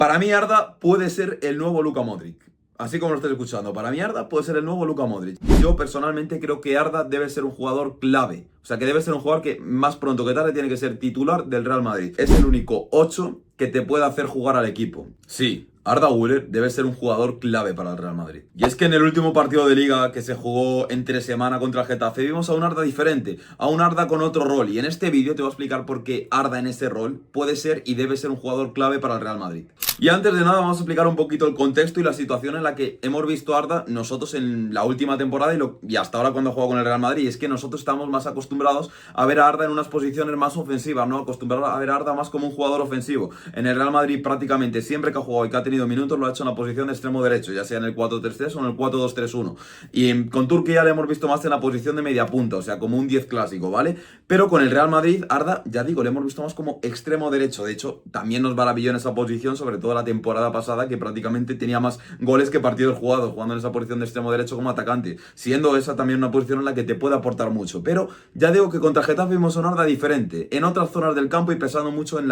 Para mí Arda puede ser el nuevo Luka Modric. Así como lo estáis escuchando, para mí Arda puede ser el nuevo Luka Modric. Yo personalmente creo que Arda debe ser un jugador clave. O sea, que debe ser un jugador que más pronto que tarde tiene que ser titular del Real Madrid. Es el único 8 que te puede hacer jugar al equipo. Sí, Arda Güler debe ser un jugador clave para el Real Madrid. Y es que en el último partido de Liga que se jugó entre semana contra el Getafe vimos a un Arda diferente, a un Arda con otro rol. Y en este vídeo te voy a explicar por qué Arda en ese rol puede ser y debe ser un jugador clave para el Real Madrid. Y antes de nada vamos a explicar un poquito el contexto y la situación en la que hemos visto a Arda nosotros en la última temporada y hasta ahora cuando ha jugado con el Real Madrid. Y es que nosotros estamos más acostumbrados a ver a Arda en unas posiciones más ofensivas, ¿no? Acostumbrados a ver a Arda más como un jugador ofensivo. En el Real Madrid prácticamente siempre que ha jugado y que ha tenido minutos lo ha hecho en la posición de extremo derecho, ya sea en el 4-3-3 o en el 4-2-3-1. Y con Turquía le hemos visto más en la posición de media punta, o sea, como un 10 clásico, ¿vale? Pero con el Real Madrid, Arda, ya digo, le hemos visto más como extremo derecho. De hecho, también nos maravilló en esa posición, sobre todo la temporada pasada, que prácticamente tenía más goles que partidos jugados, jugando en esa posición de extremo derecho como atacante, siendo esa también una posición en la que te puede aportar mucho. Pero ya digo que contra Getafe vimos a un Arda diferente, en otras zonas del campo y pesando mucho en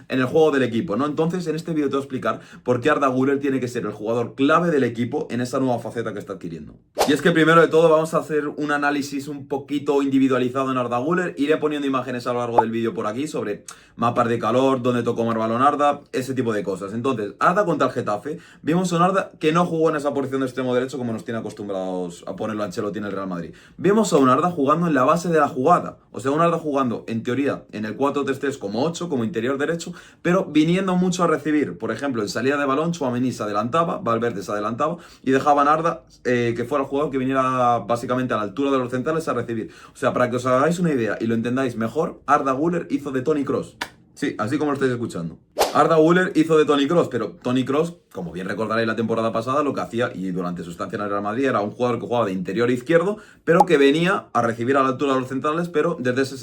el juego del equipo, ¿no? Entonces, en este vídeo te voy a explicar por qué Arda Güler tiene que ser el jugador clave del equipo en esa nueva faceta que está adquiriendo. Y es que primero de todo vamos a hacer un análisis un poquito individualizado en Arda Güler. Iré poniendo imágenes a lo largo del vídeo por aquí sobre mapas de calor, dónde tocó más balón Arda, ese tipo de cosas. Entonces, Arda contra el Getafe, vimos a un Arda que no jugó en esa posición de extremo derecho como nos tiene acostumbrados a ponerlo Ancelotti en el Real Madrid. Vimos a un Arda jugando en la base de la jugada, o sea, un Arda jugando en teoría en el 4-3-3 como 8, como interior derecho, pero viniendo mucho a recibir. Por ejemplo, en salida de balón, Tchouaméni se adelantaba, Valverde se adelantaba y dejaban a Arda que fuera el jugador que viniera básicamente a la altura de los centrales a recibir. O sea, para que os hagáis una idea y lo entendáis mejor, Arda Güler hizo de Toni Kroos. Sí, así como lo estáis escuchando. Arda Güler hizo de Toni Kroos, pero Toni Kroos, como bien recordaréis la temporada pasada, lo que hacía, y durante su estancia en el Real Madrid, era un jugador que jugaba de interior izquierdo, pero que venía a recibir a la altura de los centrales, pero desde ese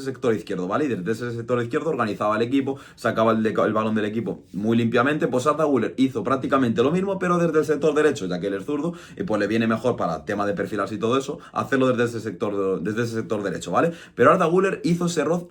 sector izquierdo, ¿vale? Y desde ese sector izquierdo organizaba el equipo, sacaba el balón del equipo muy limpiamente. Pues Arda Güler hizo prácticamente lo mismo, pero desde el sector derecho, ya que él es zurdo, y pues le viene mejor para tema de perfilarse y todo eso, hacerlo desde ese sector derecho, ¿vale? Pero Arda Güler hizo ese rol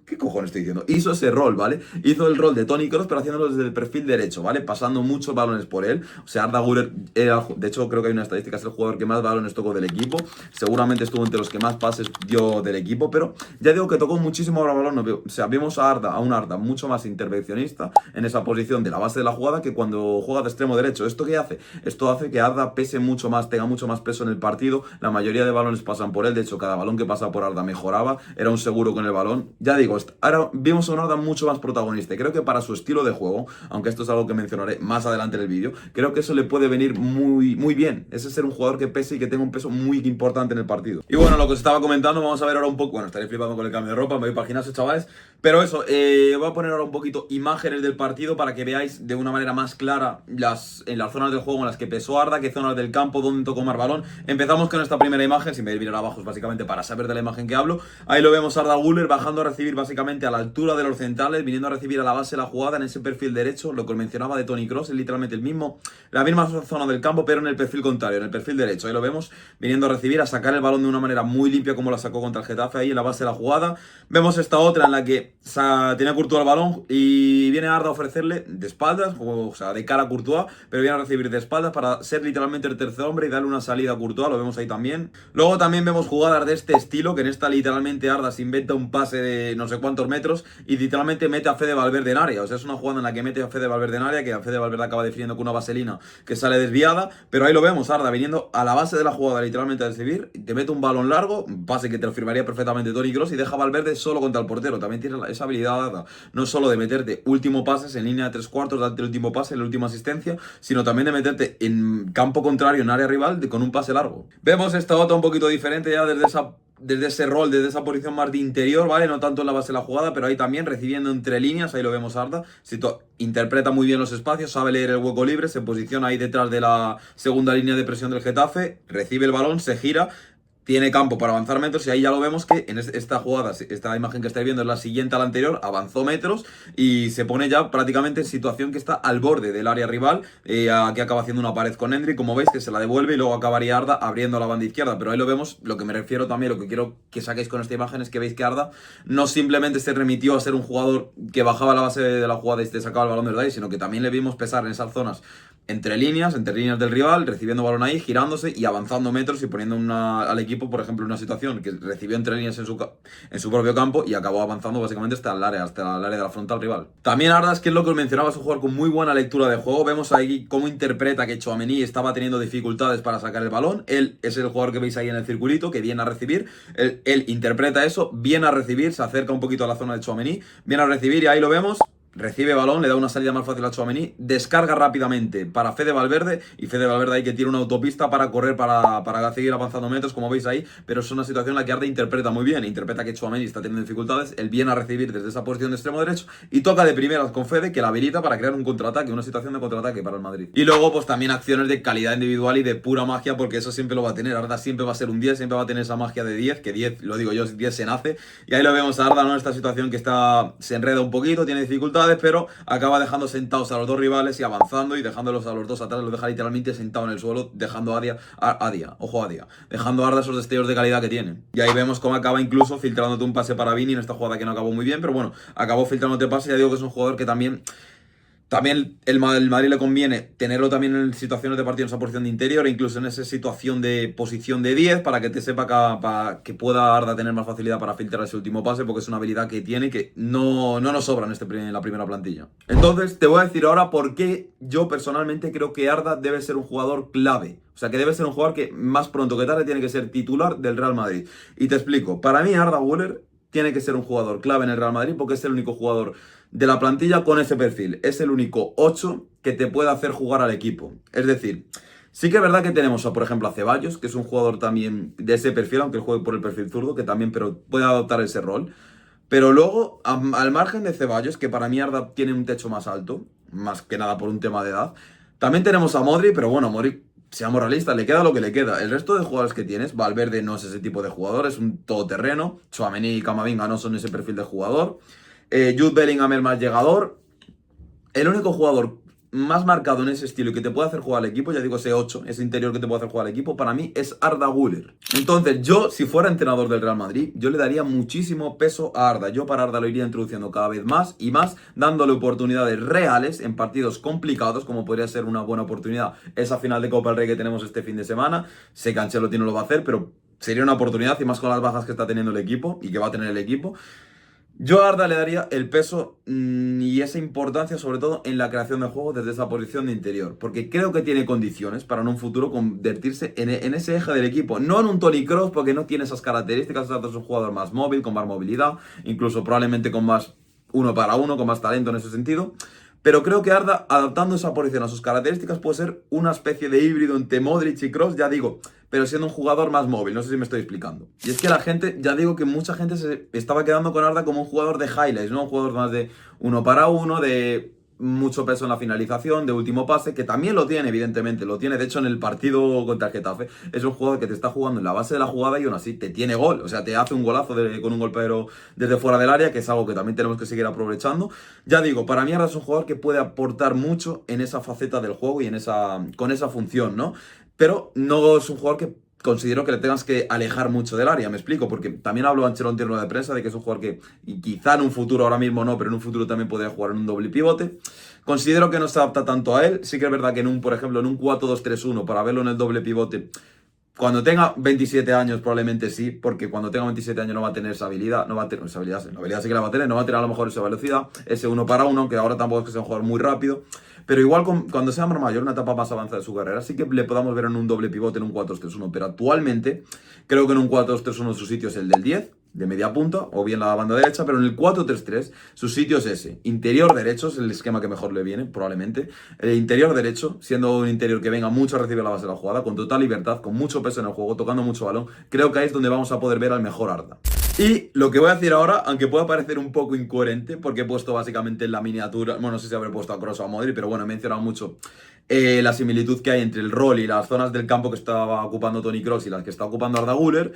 ¿qué cojones estoy diciendo? Hizo ese rol, ¿vale? Hizo el rol de Toni Kroos, pero haciéndolo desde el perfil derecho, ¿vale? Pasando muchos balones por él. O sea, Arda Güler era, de hecho, creo que hay una estadística, es el jugador que más balones tocó del equipo. Seguramente estuvo entre los que más pases dio del equipo, pero ya digo que tocó muchísimo balón. O sea, vimos a un Arda mucho más intervencionista en esa posición de la base de la jugada que cuando juega de extremo derecho. ¿Esto qué hace? Esto hace que Arda pese mucho más, tenga mucho más peso en el partido. La mayoría de balones pasan por él. De hecho, cada balón que pasa por Arda mejoraba. Era un seguro con el balón. Ya digo, ahora vimos a un Arda mucho más protagonista. Y creo que para su estilo de juego, aunque esto es algo que mencionaré más adelante en el vídeo, creo que eso le puede venir muy, muy bien. Ese ser un jugador que pese y que tenga un peso muy importante en el partido. Y bueno, lo que os estaba comentando, vamos a ver ahora un poco. Bueno, estaréis flipando con el cambio de ropa, me voy para el gimnasio, chavales. Pero eso, voy a poner ahora un poquito imágenes del partido para que veáis de una manera más clara en las zonas del juego en las que pesó Arda, qué zonas del campo, dónde tocó más balón. Empezamos con esta primera imagen, si me mirar abajo es básicamente para saber de la imagen que hablo. Ahí lo vemos Arda Güler bajando a recibir básicamente a la altura de los centrales, viniendo a recibir a la base de la jugada en ese perfil derecho, lo que os mencionaba de Toni Kroos, es literalmente la misma zona del campo, pero en el perfil contrario, en el perfil derecho. Ahí lo vemos, viniendo a recibir, a sacar el balón de una manera muy limpia como la sacó contra el Getafe ahí en la base de la jugada. Vemos esta otra en la que tenía Courtois el balón y viene Arda a ofrecerle de espaldas, o sea, de cara a Courtois, pero viene a recibir de espaldas para ser literalmente el tercer hombre y darle una salida a Courtois, lo vemos ahí también. Luego también vemos jugadas de este estilo, que en esta literalmente Arda se inventa un pase de no sé cuántos metros y literalmente mete a Fede Valverde en área. O sea, es una jugada en la que mete a Fede Valverde en área, que a Fede Valverde acaba definiendo con una vaselina que sale desviada, pero ahí lo vemos, Arda viniendo a la base de la jugada literalmente a recibir, te mete un balón largo, un pase que te lo firmaría perfectamente Toni Kroos y deja a Valverde solo contra el portero. También tiene esa habilidad Arda, no solo de meterte último pases en línea de 3/4, darte el último pase, la última asistencia, sino también de meterte en campo contrario, en área rival, con un pase largo. Vemos esta otra un poquito diferente ya desde ese rol, desde esa posición más de interior, ¿vale? No tanto en la base de la jugada, pero ahí también recibiendo entre líneas, ahí lo vemos Arda, interpreta muy bien los espacios, sabe leer el hueco libre, se posiciona ahí detrás de la segunda línea de presión del Getafe, recibe el balón, se gira, tiene campo para avanzar metros y ahí ya lo vemos que en esta jugada, esta imagen que estáis viendo es la siguiente a la anterior, avanzó metros y se pone ya prácticamente en situación que está al borde del área rival, aquí acaba haciendo una pared con Endrick, como veis, que se la devuelve y luego acabaría Arda abriendo la banda izquierda, pero ahí lo vemos, lo que me refiero también, lo que quiero que saquéis con esta imagen es que veis que Arda no simplemente se remitió a ser un jugador que bajaba la base de la jugada y te sacaba el balón del ahí, sino que también le vimos pesar en esas zonas entre líneas del rival, recibiendo balón ahí, girándose y avanzando metros y poniendo al equipo, por ejemplo, en una situación que recibió entre líneas en su propio campo y acabó avanzando básicamente hasta el área de la frontal rival. También Arda, es que es lo que os mencionaba, es un jugador con muy buena lectura de juego. Vemos ahí cómo interpreta que Tchouaméni estaba teniendo dificultades para sacar el balón. Él es el jugador que veis ahí en el circulito, que viene a recibir. Él interpreta eso, viene a recibir, se acerca un poquito a la zona de Tchouaméni, viene a recibir y ahí lo vemos. Recibe balón, le da una salida más fácil a Tchouaméni, descarga rápidamente para Fede Valverde, y Fede Valverde ahí que tiene una autopista para correr, para seguir avanzando metros, como veis ahí, pero es una situación en la que Arda interpreta muy bien, interpreta que Tchouaméni está teniendo dificultades, él viene a recibir desde esa posición de extremo derecho y toca de primeras con Fede, que la habilita para crear un contraataque, una situación de contraataque para el Madrid. Y luego pues también acciones de calidad individual y de pura magia, porque eso siempre lo va a tener, Arda siempre va a ser un 10, siempre va a tener esa magia de 10, que 10, lo digo yo, 10 se nace, y ahí lo vemos a Arda, ¿no? En esta situación que se enreda un poquito, tiene dificultades, pero acaba dejando sentados a los dos rivales y avanzando y dejándolos a los dos atrás, los deja literalmente sentado en el suelo, dejando a Dia, dejando a Arda esos destellos de calidad que tiene. Y ahí vemos cómo acaba incluso filtrándote un pase para Vini en esta jugada que no acabó muy bien, pero bueno, acabó filtrándote pase. Ya digo que es un jugador que también el Madrid le conviene tenerlo también en situaciones de partido en esa posición de interior, e incluso en esa situación de posición de 10, para que te sepa para que pueda Arda tener más facilidad para filtrar ese último pase, porque es una habilidad que tiene que no nos sobra en la primera plantilla. Entonces, te voy a decir ahora por qué yo personalmente creo que Arda debe ser un jugador clave. O sea, que debe ser un jugador que más pronto que tarde tiene que ser titular del Real Madrid. Y te explico. Para mí, Arda Güler tiene que ser un jugador clave en el Real Madrid porque es el único jugador de la plantilla con ese perfil. Es el único 8 que te puede hacer jugar al equipo. Es decir, sí que es verdad que tenemos, por ejemplo, a Ceballos, que es un jugador también de ese perfil, aunque él juegue por el perfil zurdo, que también pero puede adoptar ese rol. Pero luego, al margen de Ceballos, que para mí Arda tiene un techo más alto, más que nada por un tema de edad, también tenemos a Modric, pero bueno, Modric, seamos realistas, le queda lo que le queda. El resto de jugadores que tienes, Valverde no es ese tipo de jugador, es un todoterreno. Tchouaméni y Camavinga no son ese perfil de jugador. Jude Bellingham el más llegador. El único jugador más marcado en ese estilo y que te puede hacer jugar al equipo, ya digo, ese 8, ese interior que te puede hacer jugar al equipo, para mí es Arda Güler. Entonces, yo, si fuera entrenador del Real Madrid, yo le daría muchísimo peso a Arda. Yo para Arda lo iría introduciendo cada vez más y más, dándole oportunidades reales en partidos complicados, como podría ser una buena oportunidad esa final de Copa del Rey que tenemos este fin de semana. Sé que Ancelotti no lo va a hacer, pero sería una oportunidad, y más con las bajas que está teniendo el equipo y que va a tener el equipo. Yo a Arda le daría el peso y esa importancia, sobre todo en la creación de juego desde esa posición de interior, porque creo que tiene condiciones para en un futuro convertirse en ese eje del equipo, no en un Toni Kroos, porque no tiene esas características. Es un jugador más móvil, con más movilidad, incluso probablemente con más uno para uno, con más talento en ese sentido. Pero creo que Arda, adaptando esa posición a sus características, puede ser una especie de híbrido entre Modric y Kroos, ya digo, pero siendo un jugador más móvil. No sé si me estoy explicando. Y es que la gente, ya digo que mucha gente se estaba quedando con Arda como un jugador de highlights, ¿no? Un jugador más de uno para uno, de mucho peso en la finalización, de último pase, que también lo tiene, evidentemente, lo tiene. De hecho, en el partido contra el Getafe, es un jugador que te está jugando en la base de la jugada y aún así te tiene gol. O sea, te hace un golazo con un golpeo desde fuera del área, que es algo que también tenemos que seguir aprovechando. Ya digo, para mí Arda es un jugador que puede aportar mucho en esa faceta del juego y con esa función, ¿no? Pero no es un jugador que considero que le tengas que alejar mucho del área, me explico, porque también habló Ancelotti en rueda de prensa de que es un jugador que, y quizá en un futuro, ahora mismo no, pero en un futuro también podría jugar en un doble pivote. Considero que no se adapta tanto a él. Sí que es verdad que por ejemplo, en un 4-2-3-1, para verlo en el doble pivote, cuando tenga 27 años probablemente sí, porque cuando tenga 27 años no va a tener esa habilidad, no va a tener esa habilidad, la habilidad sí que la va a tener, no va a tener a lo mejor esa velocidad, ese uno para uno, aunque ahora tampoco es que sea un jugador muy rápido, pero igual cuando sea más mayor, una etapa más avanzada de su carrera, sí que le podamos ver en un doble pivote, en un 4-2-3-1, pero actualmente creo que en un 4-2-3-1 su sitio es el del 10, de media punta, o bien la banda derecha, pero en el 4-3-3 su sitio es ese. Interior derecho es el esquema que mejor le viene, probablemente. El interior derecho, siendo un interior que venga mucho a recibir la base de la jugada, con total libertad, con mucho peso en el juego, tocando mucho balón, creo que ahí es donde vamos a poder ver al mejor Arda. Y lo que voy a decir ahora, aunque pueda parecer un poco incoherente, porque he puesto básicamente en la miniatura, bueno, no sé si habré puesto a Kroos o a Modric, pero bueno, he mencionado mucho la similitud que hay entre el rol y las zonas del campo que estaba ocupando Toni Kroos y las que está ocupando Arda Güler.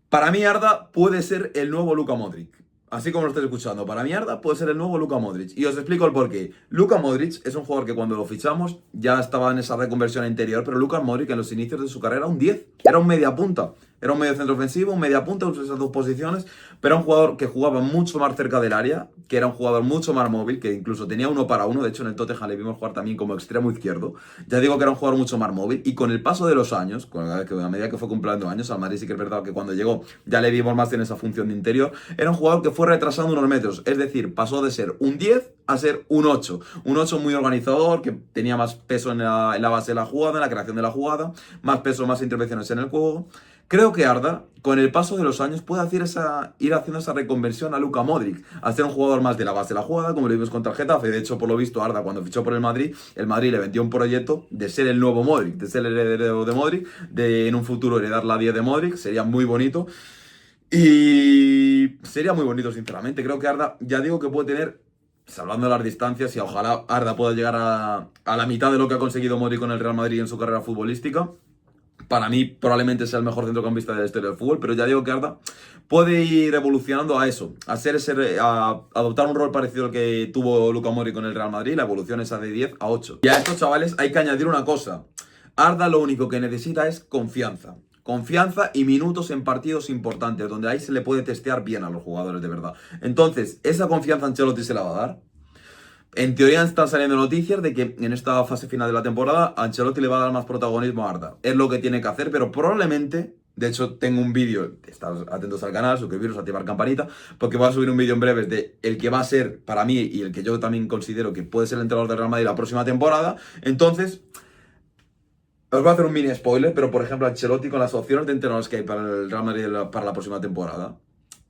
Para mí Arda puede ser el nuevo Luka Modric. Así como lo estáis escuchando, para mí Arda puede ser el nuevo Luka Modric. Y os explico el porqué. Luka Modric es un jugador que cuando lo fichamos ya estaba en esa reconversión interior, pero Luka Modric en los inicios de su carrera era un 10, era un media punta. Era un medio centro ofensivo, un media punta, esas dos posiciones, pero era un jugador que jugaba mucho más cerca del área, que era un jugador mucho más móvil, que incluso tenía uno para uno. De hecho, en el Tottenham le vimos jugar también como extremo izquierdo. Ya digo que era un jugador mucho más móvil, y con el paso de los años, a medida que fue cumpliendo años, al Madrid sí que es verdad que cuando llegó ya le vimos más en esa función de interior, era un jugador que fue retrasando unos metros, es decir, pasó de ser un 10 a ser un 8. Un 8 muy organizador, que tenía más peso en la base de la jugada, en la creación de la jugada, más peso, más intervenciones en el juego. Creo que Arda, con el paso de los años, puede ir haciendo esa reconversión a Luka Modric, a ser un jugador más de la base de la jugada, como lo vimos contra el Getafe. De hecho, por lo visto, Arda, cuando fichó por el Madrid le vendió un proyecto de ser el nuevo Modric, de ser el heredero de Modric, de en un futuro heredar la 10 de Modric. Sería muy bonito. Y sería muy bonito, sinceramente. Creo que Arda, ya digo que puede tener, salvando las distancias, y ojalá Arda pueda llegar a la mitad de lo que ha conseguido Modric con el Real Madrid en su carrera futbolística. Para mí probablemente sea el mejor centrocampista de la historia del fútbol, pero ya digo que Arda puede ir evolucionando a eso, a adoptar un rol parecido al que tuvo Luka Modric con el Real Madrid. La evolución esa de 10 a 8. Y a estos chavales hay que añadir una cosa. Arda lo único que necesita es confianza. Confianza y minutos en partidos importantes, donde ahí se le puede testear bien a los jugadores de verdad. Entonces, esa confianza Ancelotti se la va a dar. En teoría están saliendo noticias de que en esta fase final de la temporada Ancelotti le va a dar más protagonismo a Arda. Es lo que tiene que hacer, pero probablemente, de hecho tengo un vídeo, estad atentos al canal, suscribiros, activar campanita, porque voy a subir un vídeo en breves de el que va a ser para mí y el que yo también considero que puede ser el entrenador del Real Madrid la próxima temporada. Entonces, os voy a hacer un mini spoiler, pero por ejemplo Ancelotti, con las opciones de entrenadores que hay para el Real Madrid para la próxima temporada,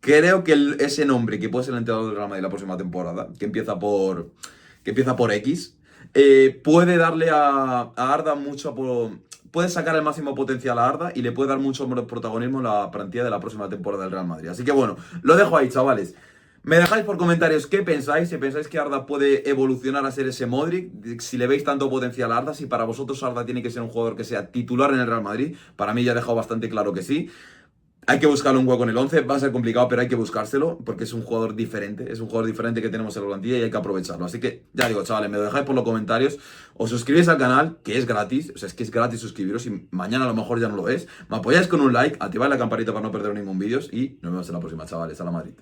creo que ese nombre que puede ser el entrenador del Real Madrid la próxima temporada, que empieza por X, puede darle a Arda mucho, puede sacar el máximo potencial a Arda y le puede dar mucho protagonismo en la plantilla de la próxima temporada del Real Madrid. Así que bueno, lo dejo ahí, chavales. Me dejáis por comentarios qué pensáis, si pensáis que Arda puede evolucionar a ser ese Modric, si le veis tanto potencial a Arda, si para vosotros Arda tiene que ser un jugador que sea titular en el Real Madrid. Para mí ya he dejado bastante claro que sí. Hay que buscarle un hueco en el 11, va a ser complicado, pero hay que buscárselo, porque es un jugador diferente, que tenemos en la plantilla y hay que aprovecharlo. Así que, ya digo, chavales, me lo dejáis por los comentarios, os suscribís al canal, que es gratis, o sea, es que es gratis suscribiros, y mañana a lo mejor ya no lo es. Me apoyáis con un like, activáis la campanita para no perder ningún vídeo, y nos vemos en la próxima, chavales. A la Madrid.